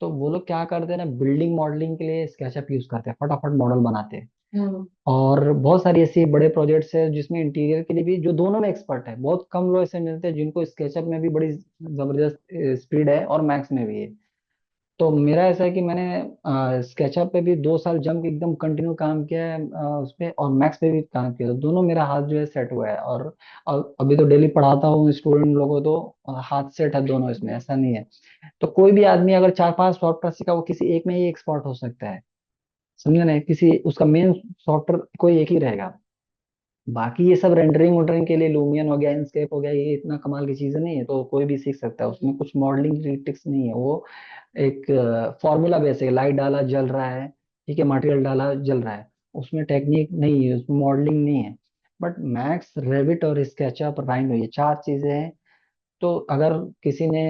तो वो लोग क्या करते हैं ना, बिल्डिंग मॉडलिंग के लिए स्केचअप यूज करते हैं, फटाफट मॉडल बनाते हैं। हम्म। और बहुत सारी ऐसी बड़े प्रोजेक्ट्स है जिसमें इंटीरियर के लिए भी, जो दोनों में एक्सपर्ट है, बहुत कम लोग ऐसे मिलते हैं जिनको स्केचअप में भी बड़ी जबरदस्त स्पीड है और मैक्स में भी है। तो मेरा ऐसा है कि मैंने स्केचअप पे भी 2 साल जम के एकदम कंटिन्यू काम किया है उस पे, और मैक्स पे भी काम किया, तो दोनों मेरा हाथ जो है सेट हुआ है। और अभी तो डेली पढ़ाता हूँ स्टूडेंट लोगों को, तो हाथ सेट है दोनों, इसमें ऐसा नहीं है। तो कोई भी आदमी अगर 4-5 सॉफ्टवेयर सीखा, वो किसी एक में ही एक्सपर्ट हो सकता है, समझे ना, किसी उसका मेन सॉफ्टवेयर कोई एक ही रहेगा। बाकी ये सब रेंडरिंग वोल्डरिंग के लिए लूमियन हो गया, इंसकेप हो गया, ये इतना कमाल की चीजें नहीं है, तो कोई भी सीख सकता है, उसमें कुछ मॉडलिंग ट्रिक्स नहीं है। वो एक फॉर्मूला बेस है, लाइट डाला जल रहा है, ठीक है, मटेरियल डाला जल रहा है, उसमें टेक्निक नहीं है, उसमें मॉडलिंग नहीं है। बट मैक्स, रेविट और स्केचअप, राइनो, ये 4 चीजें हैं। तो अगर किसी ने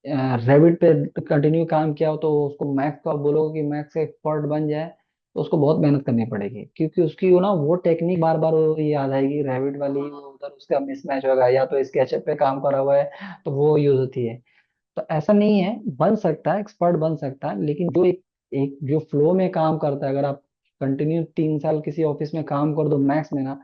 रेविट पे कंटिन्यू काम किया हो, तो उसको मैक्स का बोलोगे कि मैक्स एक्सपर्ट बन जाए, तो उसको बहुत मेहनत करनी पड़ेगी, क्योंकि उसकी वो ना वो टेक्निक बार बार वो याद आएगी, रेविट वाली, वो उधर उसका मिसमैच होगा, या तो स्केचअप पे काम करा हुआ है तो वो यूज होती है। तो ऐसा नहीं है, बन सकता है, एक्सपर्ट बन सकता है, लेकिन जो एक जो फ्लो में काम करता है, अगर आप कंटिन्यू 3 साल किसी ऑफिस में काम कर दो मैक्स में ना,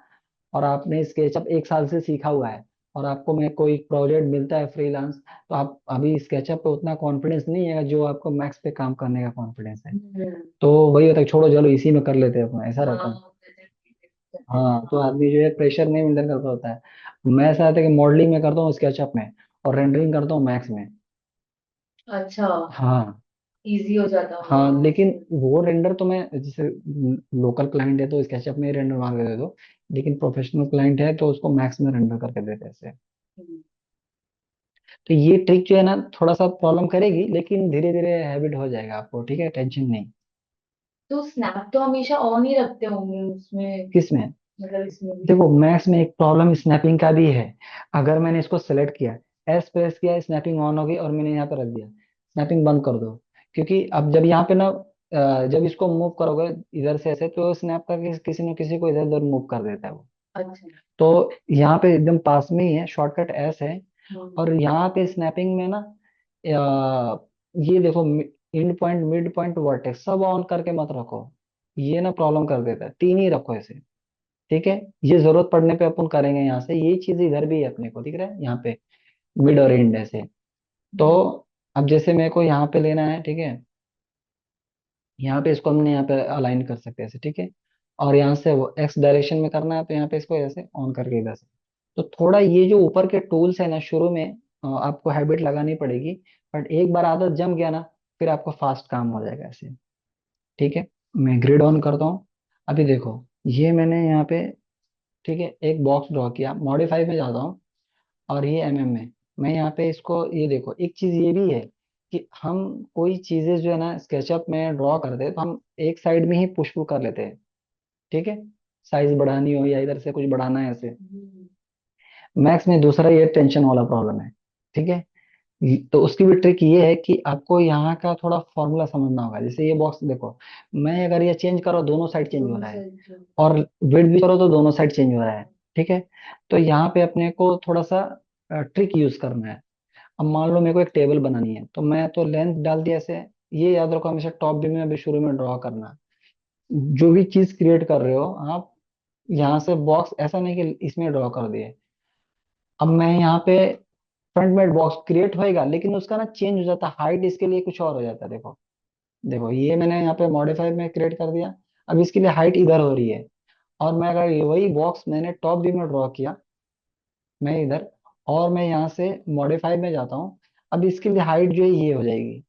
और आपने स्केचअप 1 साल से सीखा हुआ है, और आपको में कोई प्रोजेक्ट मिलता है फ्रीलांस, तो आप अभी स्केचअप पे उतना कॉन्फिडेंस नहीं है जो आपको मैक्स पे काम करने का कॉन्फिडेंस है। हम्म। तो वही होता है, छोड़ो चलो इसी में कर लेते हैं अपना, ऐसा रहता है। हाँ, करते थे, हाँ, तो हाँ। आदमी जो है प्रेशर नहीं मेंटेन कर पाता है। मैं ऐसा आता है कि मॉडलिंग में करता हूँ स्केचअप में, और रेंडरिंग करता हूँ मैक्स में। अच्छा, हाँ। इजी हो जाता होगा, हाँ, हाँ, लेकिन उसमें। वो रेंडर तो मैं जैसे लोकल क्लाइंट है तो स्केचअप में ही रेंडर मार के दे दो, लेकिन प्रोफेशनल क्लाइंट है तो उसको मैक्स में रेंडर करके देते हैं ऐसे। हम्म। तो ये ट्रिक जो है ना, थोड़ा सा प्रॉब्लम करेगी, लेकिन धीरे धीरे हैबिट हो जाएगा आपको, ठीक है, टेंशन नहीं। तो स्नैप तो हमेशा ऑन ही रखते होंगे उसमें, किसमें? मतलब इसमें भी। देखो मैक्स में एक प्रॉब्लम स्नैपिंग का भी है। अगर मैंने इसको सेलेक्ट किया, एस प्रेस किया, स्नैपिंग ऑन हो गई, और मैंने यहाँ पे रख दिया, स्नैपिंग बंद कर दो, क्योंकि अब जब यहाँ पे ना जब इसको मूव करोगे इधर से ऐसे, तो स्नैप करके किसी न किसी को इधर उधर मूव कर देता है वो। अच्छा। तो यहाँ पे एकदम पास में ही है, शॉर्टकट एस है। हम्म। और यहाँ पे स्नैपिंग में ना ये देखो, and point, mid point, vertex सब ऑन करके मत रखो, ये ना प्रॉब्लम कर देता है, 3 ही रखो ऐसे, ठीक है। ये जरूरत पड़ने पे अपन करेंगे यहाँ से, ये चीज इधर भी है अपने को दिख रहा है यहाँ पे, मिड और एंड ऐसे। तो हम्म। अब जैसे मेरे को यहाँ पे लेना है, ठीक है, यहाँ पे इसको हमने यहाँ पे अलाइन कर सकते हैं ऐसे, ठीक है। और यहाँ से वो एक्स डायरेक्शन में करना है, तो यहाँ पे इसको ऐसे ऑन करके इधर से। तो थोड़ा ये जो ऊपर के टूल्स है ना, शुरू में आपको हैबिट लगानी पड़ेगी, बट एक बार आदत जम गया ना, फिर आपको फास्ट काम हो जाएगा ऐसे, ठीक है। मैं ग्रिड ऑन करता हूँ। अभी देखो, ये मैंने यहाँ पे, ठीक है, एक बॉक्स ड्रॉ किया, मॉडिफाई में जाता हूँ, और ये एमएम में, मैं यहाँ पे इसको, ये देखो एक चीज ये भी है कि हम कोई चीजें जो है ना स्केचअप में ड्रॉ करते हैं, तो हम एक साइड में ही पुश पुल कर लेते हैं, ठीक है, साइज बढ़ानी हो या इधर से कुछ बढ़ाना है ऐसे। हम्म। मैक्स में दूसरा ये टेंशन वाला प्रॉब्लम है, ठीक है। तो उसकी भी ट्रिक ये है कि आपको यहाँ का थोड़ा फॉर्मूला समझना होगा। जैसे ये बॉक्स देखो, मैं अगर ये चेंज करो, दोनों साइड चेंज हो दोनों रहा है, साइड जो। और विड्थ भी करो तो दोनों साइड चेंज हो रहा है, ठीक है। तो यहाँ पे अपने को थोड़ा सा ट्रिक यूज करना है। अब मान लो मेरे को एक टेबल बनानी है, तो मैं तो लेंथ डाल दिया ऐसे। ये याद रखो हमेशा, टॉप व्यू में अभी शुरू में ड्रॉ करना, जो भी चीज क्रिएट कर रहे हो आप, यहाँ से बॉक्स ऐसा नहीं कि इसमें ड्रॉ कर दिए। अब मैं यहाँ पे फ्रंट में बॉक्स क्रिएट होएगा, लेकिन उसका ना चेंज हो जाता है, हाइट इसके लिए कुछ और हो जाता है, देखो। देखो ये मैंने यहाँ पे मॉडिफाई में क्रिएट कर दिया, अब इसके लिए हाइट इधर हो रही है। और मैं अगर ये वही बॉक्स मैंने टॉप व्यू में ड्रॉ किया, मैं इधर, और मैं यहाँ से मॉडिफाई में जाता हूँ, अब इसके लिए हाइट जो है ये हो जाएगी।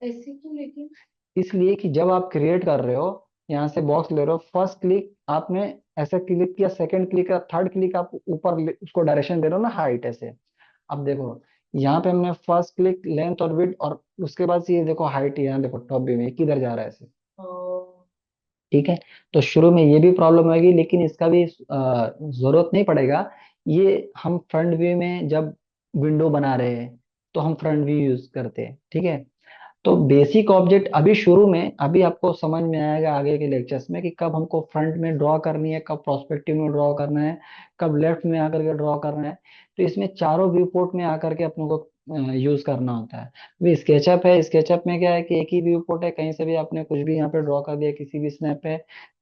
ऐसे क्यों लेकिन? इसलिए कि जब आप क्रिएट कर रहे हो, यहाँ से बॉक्स ले रहे हो, फर्स्ट क्लिक आपने ऐसे क्लिक किया, सेकंड क्लिक या थर्ड क्लिक आप ऊपर उसको डायरेक्शन दे रहे हो ना, हाइट ऐसे। अब देखो, यहाँ पे हमने फर्स्ट क्लिक लेंथ और विड्थ, और उसके बाद से ये देखो हाइट, यहाँ देखो टॉप व्यू में ये किधर जा रहा है ऐसे, ओ। ठीक है। तो शुरू में ये भी प्रॉब्लम होगी, लेकिन इसका भी जरूरत नहीं पड़ेगा। ये हम फ्रंट व्यू में जब विंडो बना रहे हैं, तो हम फ्रंट व्यू यूज करते हैं, ठीक है। तो बेसिक ऑब्जेक्ट अभी शुरू में, अभी आपको समझ में आएगा आगे के लेक्चर्स में कि कब हमको फ्रंट में ड्रॉ करनी है, कब प्रोस्पेक्टिव में ड्रॉ करना है, कब लेफ्ट में आकर के ड्रॉ करना है। तो इसमें चारों व्यू पोर्ट में आकर के अपने को यूज करना होता है। अभी स्केचअप है, स्केचअप में क्या है कि एक ही व्यू पोर्ट है, कहीं से भी आपने कुछ भी यहाँ पे ड्रॉ कर दिया किसी भी स्नैप पे,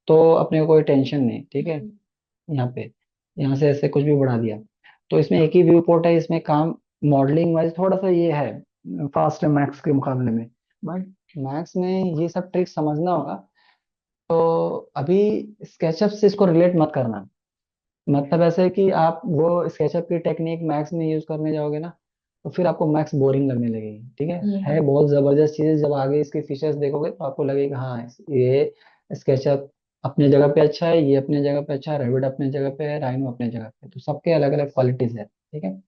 तो अपने को कोई टेंशन नहीं, ठीक है। हम्म। यहाँ पे, यहाँ से ऐसे कुछ भी बढ़ा दिया, तो इसमें एक ही व्यू पोर्ट है, इसमें काम मॉडलिंग वाइज थोड़ा सा ये है, फास्ट है मैक्स के मुकाबले में, मैथ्स में ये सब ट्रिक समझना होगा। तो अभी स्केचअप से इसको रिलेट मत करना। मतलब ऐसे है कि आप वो स्केचअप की टेक्निक मैथ्स में यूज करने जाओगे ना, तो फिर आपको मैथ्स बोरिंग लगने लगेगी। ठीक है हम्म। बहुत जबरदस्त चीज है। जब आगे इसके फीचर्स देखोगे तो आपको लगेगा हाँ ये स्केचअप अपने जगह पे अच्छा है, ये अपने जगह पे अच्छा है, रेविड अपने जगह पे है, राइनो अपने जगह पे है। तो सबके अलग अलग क्वालिटीज है। ठीक है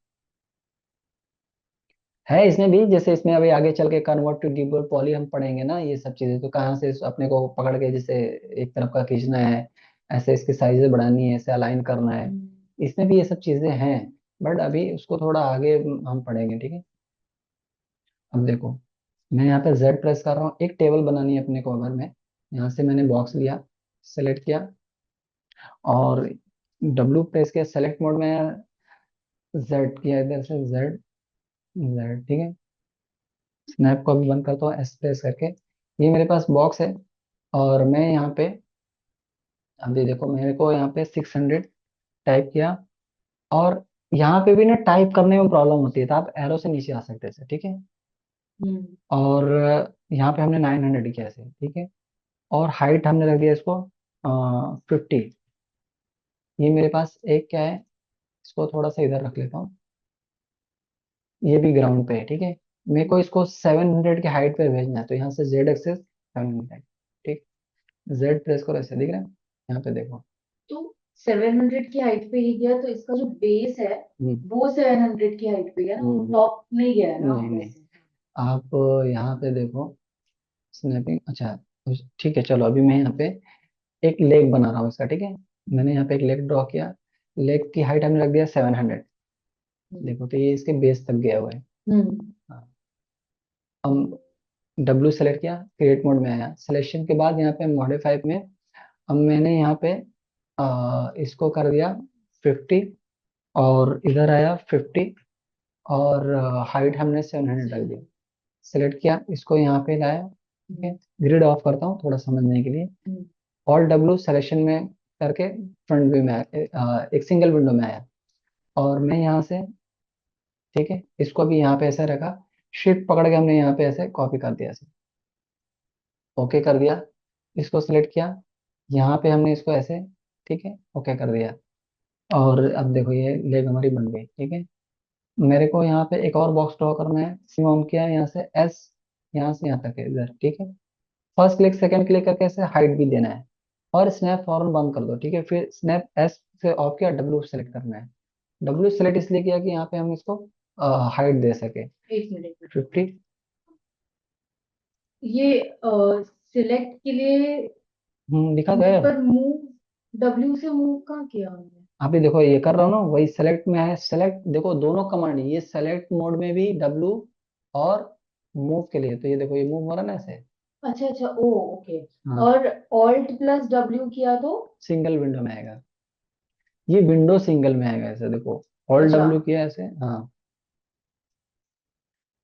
इसमें भी, जैसे इसमें अभी आगे चल के कन्वर्ट टू ड्यूबल पॉली हम पढ़ेंगे ना, ये सब चीजें तो कहाँ से अपने को पकड़ के जैसे एक तरफ का खींचना है, ऐसे इसकी साइजें बढ़ानी है, ऐसे अलाइन करना है, हम्म। इसमें भी ये सब चीजें हैं। बट अभी उसको थोड़ा आगे हम पढ़ेंगे। ठीक है अब देखो, मैं यहाँ पे जेड प्रेस कर रहा हूँ, एक टेबल बनानी है अपने को। अगर मैं यहाँ से मैंने बॉक्स लिया, सेलेक्ट किया और डब्लू प्रेस किया, सेलेक्ट मोड में जेड किया, इधर से जेड, जेड। ठीक है स्नैप को अभी बंद करता हूँ एस प्रेस करके। ये मेरे पास बॉक्स है और मैं यहाँ पे, अभी देखो मेरे को यहाँ पे 600 टाइप किया। और यहाँ पे भी ना टाइप करने में प्रॉब्लम होती है, तो आप एरो से नीचे आ सकते हैं। ठीक है हम्म। और यहाँ पे हमने 900 किया से। ठीक है और हाइट हमने रख दिया इसको 50। ये मेरे पास एक क्या है, इसको थोड़ा सा इधर रख लेता हूँ, ये भी ग्राउंड पे है। ठीक है मेरे को इसको 700 की हाइट पे भेजना है, तो यहाँ से जेड एक्सेस 700। ठीक जेड प्रेस करो, ऐसे दिख रहा है यहाँ पे देखो। तो 700 की हाइट पे ही गया, तो इसका जो बेस है हम्म वो 700 की हाइट पे गया ना, वो हम्म, टॉप नहीं गया है ना नहीं नहीं, वैसे। आप यहाँ पे देखो स्नैपिंग। अच्छा ठीक है चलो, अभी मैं यहाँ पे एक लेग बना रहा हूँ इसका। ठीक है मैंने यहाँ पे एक लेग ड्रॉ किया, लेग की हाइट हमने रख दिया 700। हम्म। देखो तो ये इसके बेस तक गया हुआ है। हम्म। हाँ, हम डब्लू सेलेक्ट किया, क्रिएट मोड में आया, सिलेक्शन के बाद यहाँ पे मॉडिफाई में अब मैंने यहाँ पे इसको कर दिया 50, और इधर आया 50, और हाइट हमने 700 रख दिया। सेलेक्ट किया, इसको यहाँ पे लाया। ठीक है हम्म। ग्रिड ऑफ करता हूँ थोड़ा समझने के लिए। हम्म। ऑल डब्लू सिलेक्शन में करके फ्रंट व्यू में आया, एक सिंगल विंडो में आया। और मैं यहाँ से, ठीक है इसको भी यहाँ पे ऐसे रखा, शिफ्ट पकड़ के हमने यहाँ पे ऐसे कॉपी कर दिया ऐसे, ओके कर दिया। इसको सिलेक्ट किया, यहाँ पे हमने इसको ऐसे, ठीक है ओके कर दिया। और अब देखो ये लेग हमारी बन गई। ठीक है मेरे को यहाँ पे एक और बॉक्स ड्रॉ करना है, सी ऑन किया, यहाँ से एस, यहाँ से यहाँ तक है इधर। ठीक है फर्स्ट क्लिक सेकंड क्लिक करके ऐसे हाइट भी देना है, और स्नैप फॉर्म बंद कर दो। ठीक है फिर स्नैप एस से ऑफ किया, डब्ल्यू सेलेक्ट करना है। डब्ल्यू सेलेक्ट इसलिए किया कि यहाँ पे हम इसको हाइट दे सके एक मिनट। 50। ये सिलेक्ट के लिए दिखा गया मूव है। पर मूव, डब्ल्यू से मूव कहाँ किया हमने? अभी देखो ये कर रहा हूँ ना, वही सेलेक्ट में है। सेलेक्ट देखो दोनों कमांड, ये सेलेक्ट मोड में भी डब्लू, और मूव के लिए तो ये देखो ये मूव हो रहा है ना ऐसे। अच्छा अच्छा, ओ ओके। हाँ और ऑल्ट प्लस डब्ल्यू किया तो? सिंगल विंडो में आएगा, ये विंडो सिंगल में आएगा ऐसे देखो। ऑल अच्छा। डब्ल्यू किया ऐसे हाँ।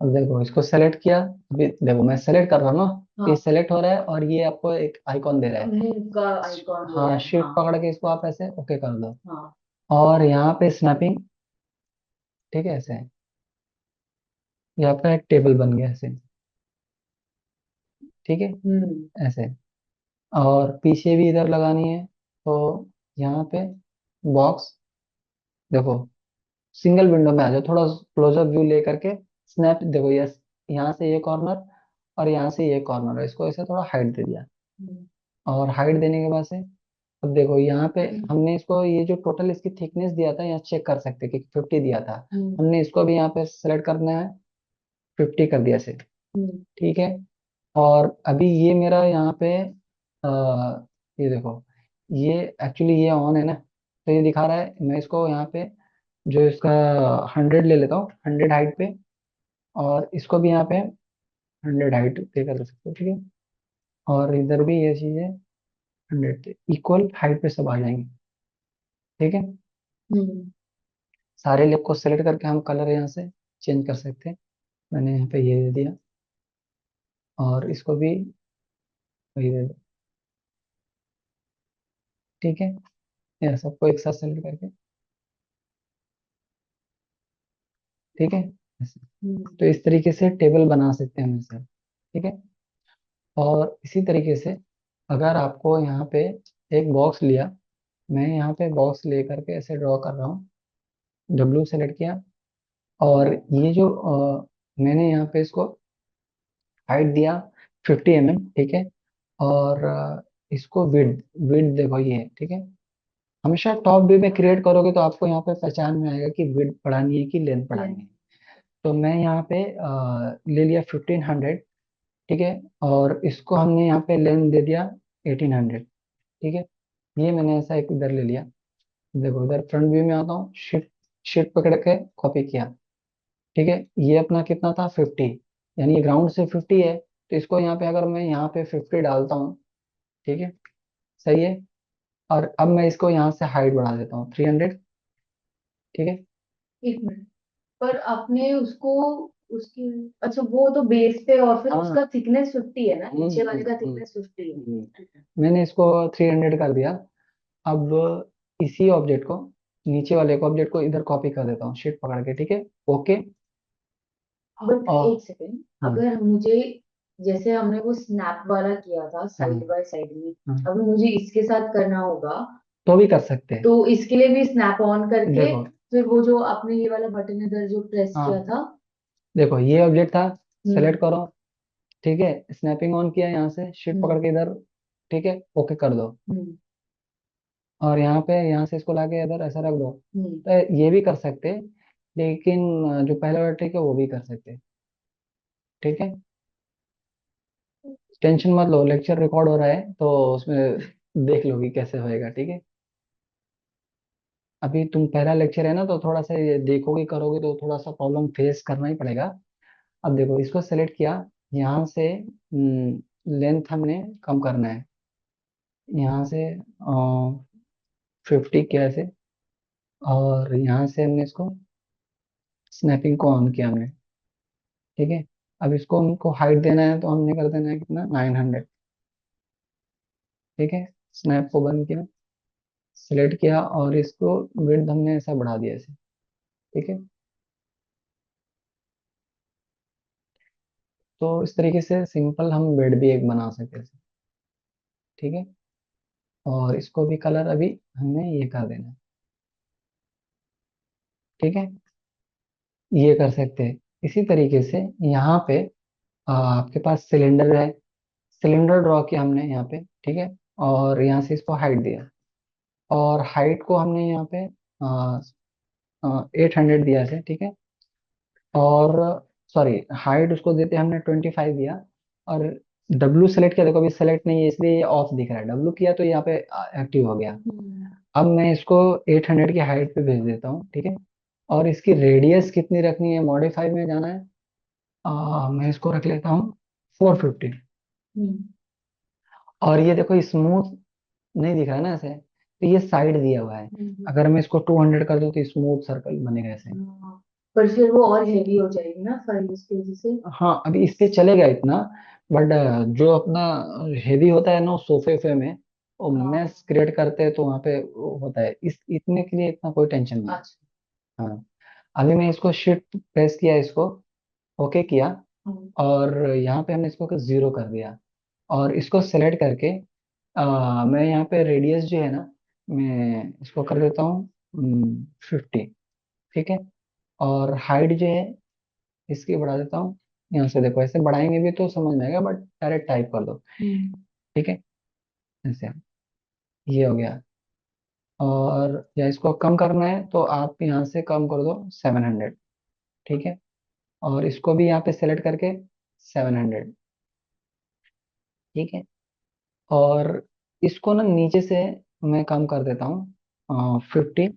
अब देखो इसको सेलेक्ट किया, अभी देखो मैं सेलेक्ट कर रहा हूँ ना, ये हाँ, सेलेक्ट हो रहा है और ये आपको एक आइकॉन दे रहा है। मूव का आइकॉन दे रहा हाँ है, शिफ्ट हाँ। पकड़ के इसको आप ऐसे ओके कर दो। हाँ। और यहाँ पे स्नैपिंग, ठीक है ऐसे, ये आपका एक टेबल बन गया ऐसे। ठीक है हम्म। ऐसे, और पीछे भी इधर लगानी है, तो यहाँ पे बॉक्स देखो, सिंगल विंडो में आ जाओ, थोड़ा क्लोजअप व्यू ले करके स्नैप देखो, यस यहाँ से ये कॉर्नर और यहाँ से ये कॉर्नर है, इसको ऐसे थोड़ा हाइट दे दिया। हम्म। और हाइट देने के बाद से अब देखो यहाँ पे हमने इसको ये जो टोटल इसकी थिकनेस दिया था, यहाँ चेक कर सकते हैं कि 50 दिया था, हम्म। हमने इसको भी यहाँ पे सेलेक्ट करना है, 50 कर दिया से। हम्म। ठीक है और अभी ये मेरा यहाँ पे ये देखो, ये एक्चुअली ये ऑन है ना, तो ये दिखा रहा है। मैं इसको यहाँ पे जो इसका 100 ले लेता हूँ, 100 हाइट पे, और इसको भी यहाँ पे 100 हाइट पे कर सकते हो। ठीक है और इधर भी ये चीज़ है, 100 पे इक्वल हाइट पे सब आ जाएंगे। ठीक है हम्म। सारे लेग को सेलेक्ट करके हम कलर यहाँ से चेंज कर सकते हैं। मैंने यहाँ पे ये दे दिया, और इसको भी वही दे दिया। ठीक है यह सबको एक साथ सेलेक्ट करके, ठीक है ऐसे। हम्म। तो इस तरीके से टेबल बना सकते हैं हम इसे। ठीक है और इसी तरीके से अगर आपको यहाँ पे एक बॉक्स लिया, मैं यहाँ पे बॉक्स ले करके ऐसे ड्रॉ कर रहा हूँ, डब्लू सेलेक्ट किया, और ये जो मैंने यहाँ पे इसको हाइट दिया 50 mm, ठीक है। और इसको विड्थ, विड्थ देखो ये है, ठीक है। हमेशा टॉप व्यू में क्रिएट करोगे तो आपको यहाँ पे पहचान में आएगा कि विड्थ बढ़ानी है कि लेंथ बढ़ानी लेंथ। है। तो मैं यहाँ पे ले लिया 1500, ठीक है। और इसको हमने यहाँ पे लेंथ दे दिया 1800, ठीक है। ये मैंने ऐसा एक इधर ले लिया। देखो इधर फ्रंट व्यू में आता हूँ, शिफ्ट शिफ्ट पकड़ के कॉपी किया, ठीक है। ये अपना कितना था 50, यानी ये ग्राउंड से 50 है, तो इसको यहाँ पे अगर मैं यहाँ पे 50 डालता हूँ, ठीक है, सही है। और अब मैं इसको यहाँ से हाइट बढ़ा देता हूँ 300, ठीक है। 1 मिनट, पर आपने उसको, उसकी, अच्छा वो तो बेस पे, और फिर हाँ। उसका थिकनेस 50 है ना, हम्म नीचे वाले हम्म का हम्म थिकनेस 50 है। मैंने इसको 300 कर दिया। अब इसी ऑब्जेक्ट को, नीचे वाले को ऑब्जेक्ट को इधर कॉपी कर देता हूँ शिफ्ट पकड़ के, ठीक है। ओके। बट और एक सेकेंड, हाँ अगर मुझे, जैसे हमने वो स्नैप वाला किया था साइड हाँ बाय साइड में, हाँ, अगर मुझे इसके साथ करना होगा, तो भी कर सकते हैं। तो इसके लिए भी स्नैप ऑन करके, देखो, फिर वो जो आपने ये वाला बटन इधर जो प्रेस किया हाँ था। देखो ये ऑब्जेक्ट था, हम्म। सेलेक्ट करो, ठीक है। स्नैपिंग ऑन किया यहाँ से शिफ्ट पकड़ हम्म। के इधर, ठीक है, ओके कर दो। हम्म। और यहाँ पे यहाँ से इसको लाके इधर ऐसा रख दो। हम्म। तो ये भी कर सकते हैं, लेकिन जो पहला वाला ट्रिक है वो भी कर सकते हैं, ठीक है। टेंशन मत लो, लेक्चर रिकॉर्ड हो रहा है तो उसमें देख लो कि कैसे होएगा, ठीक है। अभी तुम पहला लेक्चर है ना, तो थोड़ा सा ये देखोगे करोगे तो थोड़ा सा प्रॉब्लम फेस करना ही पड़ेगा। अब देखो इसको सेलेक्ट किया, यहाँ से लेंथ हमने कम करना है, यहाँ से 50 किया ऐसे, और यहाँ से हमने इसको स्नैपिंग को ऑन किया हमने, ठीक है। अब इसको हमको हाइट देना है तो हमने कर देना है कितना 900, ठीक है। स्नैप को बंद किया, सिलेक्ट किया, और इसको विड्थ हमने ऐसा बढ़ा दिया ऐसे, ठीक है। तो इस तरीके से सिंपल हम बेड भी एक बना सकते हैं, ठीक है। और इसको भी कलर अभी हमें ये कर देना है, ठीक है। ये कर सकते हैं। इसी तरीके से यहाँ पे आपके पास सिलेंडर है, सिलेंडर ड्रॉ किया हमने यहाँ पे, ठीक है। और यहाँ से इसको हाइट दिया, और हाइट को हमने यहाँ पे 800 दिया है, ठीक है। और सॉरी, हाइट उसको देते हमने 25 दिया। और डब्लू सेलेक्ट किया, देखो अभी सेलेक्ट नहीं है इसलिए ये ऑफ दिख रहा है, डब्लू किया तो यहाँ पे एक्टिव हो गया। हम्म। अब मैं इसको 800 की हाइट पे भेज देता हूँ, ठीक है। और इसकी रेडियस कितनी रखनी है, मॉडिफाई में जाना है। मैं इसको रख लेता हूँ 450। हम्म। और ये देखो स्मूथ नहीं दिख रहा है ना ऐसे, तो ये साइड दिया हुआ है। हम्म। अगर मैं इसको 200 कर दूं तो स्मूथ सर्कल बनेगा ऐसे। हाँ, पर फिर वो और हेवी हो जाएगी ना फाइल इसकी वजह से। हाँ अभी इस पे चलेगा इतना, बट जो अपना हेवी होता है ना सोफे पे में, वो हाँ। मैस क्रिएट करते हैं तो वहाँ पे वो होता है, इस इतने के लिए इतना कोई टेंशन नहीं है। अच्छा। हाँ। अभी मैं इसको शिफ्ट प्रेस किया, इसको ओके किया, हम्म। और यहाँ पे हमने इसको 0 कर दिया। और इसको सेलेक्ट करके मैं यहाँ पे रेडियस जो है ना, मैं इसको कर देता हूँ 50, ठीक है। और हाइट जो है इसकी बढ़ा देता हूँ, यहाँ से देखो ऐसे बढ़ाएंगे भी तो समझ में आएगा, बट डायरेक्ट टाइप कर दो, हम्म। ठीक है। ऐसे ये हो गया। और या इसको कम करना है तो आप यहाँ से कम कर दो 700, ठीक है। और इसको भी यहाँ पे सेलेक्ट करके 700, ठीक है। और इसको ना नीचे से मैं कम कर देता हूँ 50,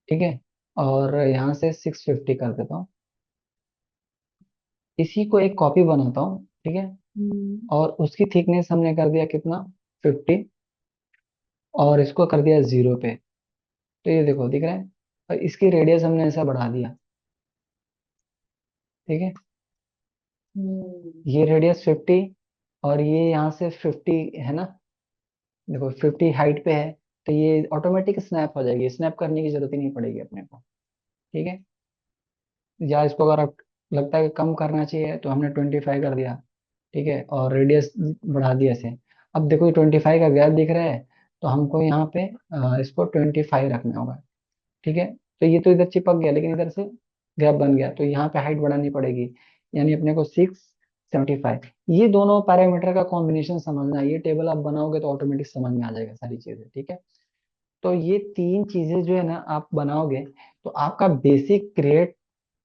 ठीक है। और यहाँ से 650 कर देता हूँ। इसी को एक कॉपी बनाता हूँ, ठीक है। हम्म। और उसकी थिकनेस हमने कर दिया कितना 50, और इसको कर दिया 0 पे, तो ये देखो दिख रहा है। और इसकी रेडियस हमने ऐसा बढ़ा दिया, ठीक है। हम्म। ये रेडियस 50, और ये यहाँ से 50 है ना, देखो 50 हाइट पे है, तो ये ऑटोमेटिक स्नैप हो जाएगी, स्नैप करने की जरूरत ही नहीं पड़ेगी अपने को, ठीक है। या इसको अगर आप लगता है कि कम करना चाहिए तो हमने 25 कर दिया, ठीक है, और रेडियस बढ़ा दिया ऐसे। अब देखो ये 25 का गैप दिख रहा है, तो हमको यहाँ पे इसको 25 रखना होगा। ठीक है, तो ये तो इधर चिपक गया, लेकिन इधर से गैप बन गया, तो यहाँ पे हाइट बढ़ानी पड़ेगी, यानी अपने को 675। ये दोनों पैरामीटर का कॉम्बिनेशन समझना है, ये टेबल आप बनाओगे तो ऑटोमेटिक समझ में आ जाएगा सारी चीजें। ठीक है, तो ये तीन चीजें जो है ना आप बनाओगे, तो आपका बेसिक क्रिएट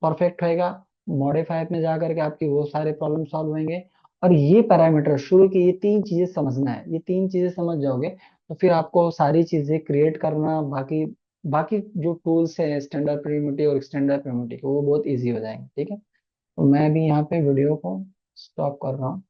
परफेक्ट होएगा। मॉडिफाई में जा करके आपकी वो सारे प्रॉब्लम सॉल्व होंगे। और ये पैरामीटर शुरू की ये तीन चीजें समझना है, ये तीन चीजें समझ जाओगे तो फिर आपको सारी चीजें क्रिएट करना, बाकी बाकी जो टूल्स है स्टैंडर्ड प्रिमिटिव और स्टैंडर्ड प्रिमिटिव वो बहुत इजी हो जाएंगे। ठीक है, तो मैं भी यहाँ पे वीडियो को स्टॉप कर रहा हूँ।